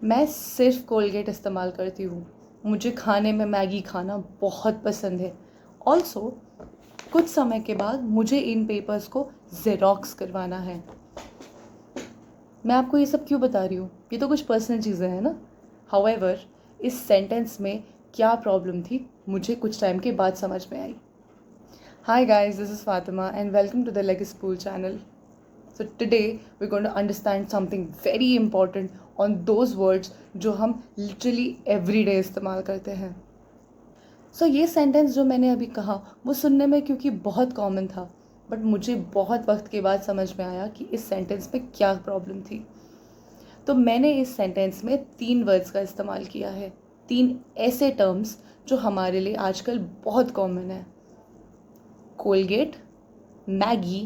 मैं सिर्फ कोलगेट इस्तेमाल करती हूँ। मुझे खाने में मैगी खाना बहुत पसंद है। ऑल्सो कुछ समय के बाद मुझे इन पेपर्स को ज़ेरॉक्स करवाना है। मैं आपको ये सब क्यों बता रही हूँ? ये तो कुछ पर्सनल चीज़ें हैं ना। हाउएवर इस सेंटेंस में क्या प्रॉब्लम थी मुझे कुछ टाइम के बाद समझ में आई। Hi guys, this is Fatima and welcome to the Legacy Pool channel. So today we're going to understand something very important on those words जो हम literally every day इस्तेमाल करते हैं. So ये sentence जो मैंने अभी कहा वो सुनने में क्योंकि बहुत common था, but मुझे बहुत वक्त के बाद समझ में आया कि इस sentence में क्या problem थी. तो मैंने इस sentence में 3 words का इस्तेमाल किया है, 3 ऐसे terms जो हमारे लिए आजकल बहुत common है. कोलगेट, मैगी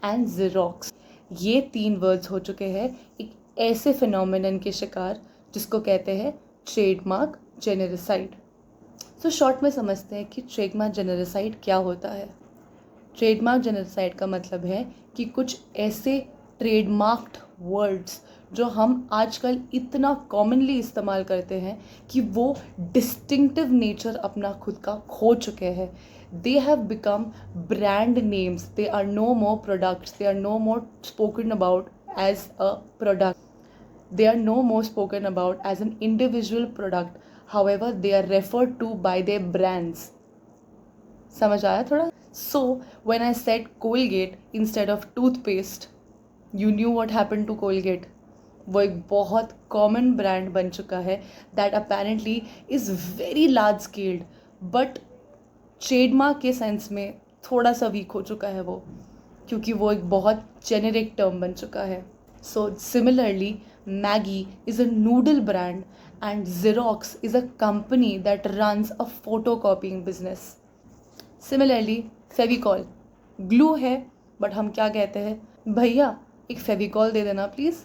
एंड ज़ेरॉक्स, ये 3 वर्ड्स हो चुके हैं एक ऐसे फिनोमिनन के शिकार जिसको कहते हैं ट्रेडमार्क जेनेरिसाइड. सो शॉर्ट में समझते हैं कि ट्रेडमार्क जेनेरिसाइड क्या होता है. ट्रेडमार्क जेनेरिसाइड का मतलब है कि कुछ ऐसे ट्रेडमार्क्ड वर्ड्स जो हम आजकल इतना कॉमनली इस्तेमाल करते हैं कि वो डिस्टिंक्टिव नेचर अपना खुद का खो चुके हैं. They have become brand names. They are no more products. They are no more spoken about as a product. They are no more spoken about as an individual product. However, they are referred to by their brands. समझ आया थोड़ा? So, when I said Colgate instead of toothpaste, you knew what happened to Colgate. वो एक बहुत common brand बन चुका है that apparently is very large scaled, but trademark के सेंस में थोड़ा सा वीक हो चुका है वो, क्योंकि वो एक बहुत जेनेरिक टर्म बन चुका है. So similarly Maggi is a noodle brand and xerox is a company that runs a photo कॉपिंग business. Similarly Fevicol glue है, बट हम क्या कहते हैं, भैया एक फेविकॉल दे देना प्लीज़.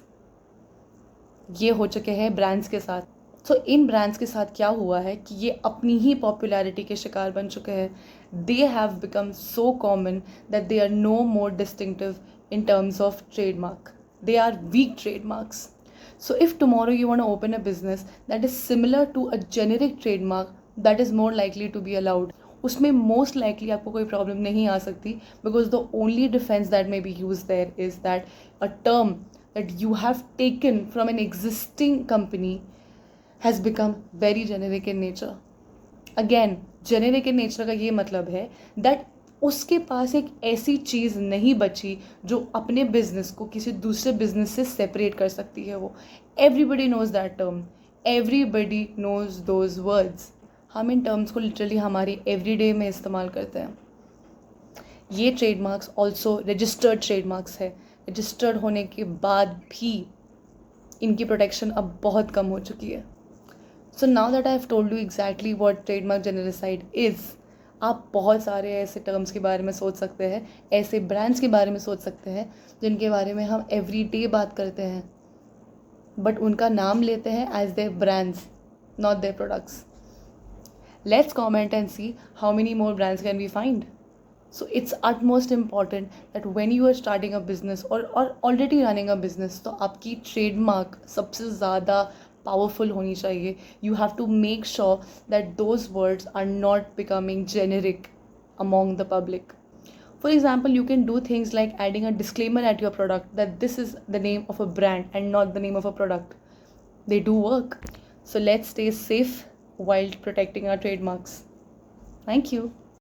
ये हो चुके हैं ब्रांड्स के साथ. सो इन ब्रांड्स के साथ क्या हुआ है कि ये अपनी ही पॉपुलैरिटी के शिकार बन चुके हैं. They have become so common that they are no more distinctive in terms of trademark. They are weak trademarks. So if tomorrow you want to open a business that is similar to a generic trademark, that is more likely to be allowed. उसमें most likely आपको कोई problem नहीं आ सकती, because the only defense that may be used there is that a term that you have taken from an existing company has become very generic in nature. Again, generic in nature का ये मतलब है that उसके पास एक ऐसी चीज़ नहीं बची जो अपने बिजनेस को किसी दूसरे बिजनेस से सेपरेट कर सकती है. वो everybody knows that term, everybody knows those words. हम इन टर्म्स को लिटरली हमारी एवरीडे में इस्तेमाल करते हैं. ये ट्रेडमार्क्स ऑल्सो रजिस्टर्ड ट्रेडमार्क्स है. रजिस्टर्ड होने के बाद भी इनकी प्रोटेक्शन अब बहुत कम हो चुकी है. So now that I have told you exactly what trademark genericide is, आप बहुत सारे ऐसे टर्म्स के बारे में सोच सकते हैं, ऐसे ब्रांड्स के बारे में सोच सकते हैं जिनके बारे में हम एवरी डे बात करते हैं, बट उनका नाम लेते हैं as their brands, not their products. Let's comment and see how many more brands can we find. So it's utmost important that when you are starting a business or already running a business, तो आपकी trademark सबसे ज़्यादा powerful होनी चाहिए. You have to make sure that those words are not becoming generic among the public. For example, you can do things like adding a disclaimer at your product that this is the name of a brand and not the name of a product. They do work. So let's stay safe while protecting our trademarks. Thank you.